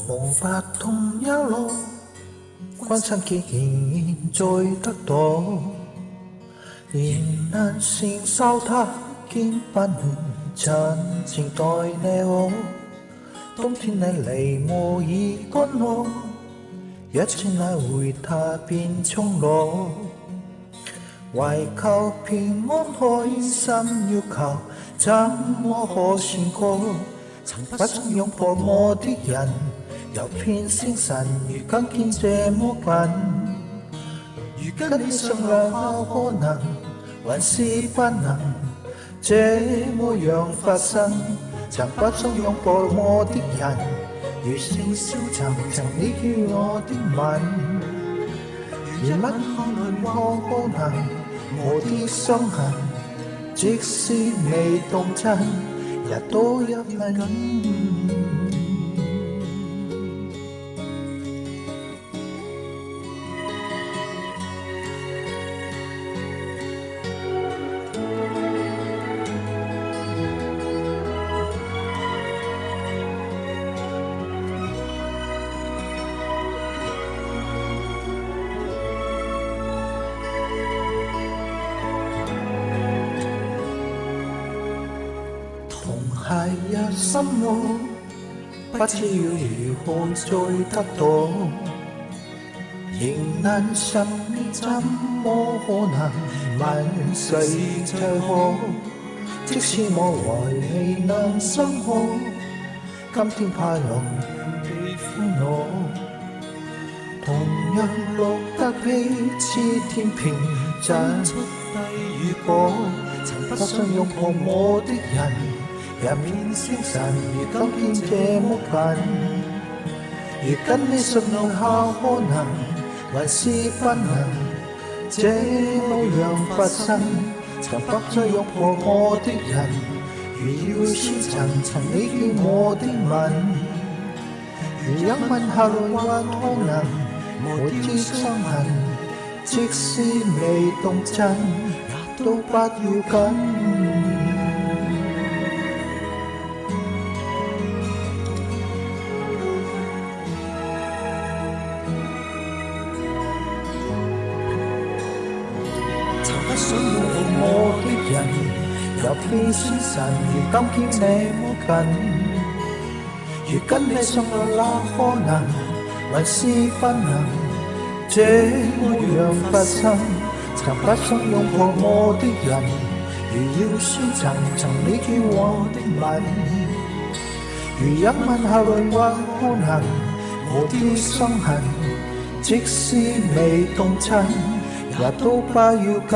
無法同一路，關心既然再得到，仍能承受它，見不暖真情待你好。冬天你離我已乾涸，一轉來回它變蒼老。為求平安開心要求，怎麼可算過？曾不想擁抱我的人，遊遍星辰，如今見這麼近。如跟你商量下可能，還是不能這麼樣發生。曾不想擁抱我的人，如是消沉，曾你於我的吻。如吻下來我可能，我的傷痕，即使未動真，也都一吻。係一心我，不知要如何再得到，仍能信你，怎麼可能問誰最好？即使我還未能生好，今天快樂被歡樂，同樣錄得彼此天平真出低與高，曾不想擁抱我的人。入面星辰，如今見這麼近。如跟你商量下可能，還是不能這麼樣發生。曾不再擁抱我的人，如要消沉，曾你於我的吻。如一吻下來還可能，無知傷痕，即使未動真，也都不要緊。不想擁抱我的人，遊遍星辰，如今見這麼近。如跟你商量那可能，還是不能這麼樣發生。曾不想擁抱我的人，如要消沉，曾你於我的吻。如一吻下來還可能，無啲傷痕，即使未動真，也都不要緊。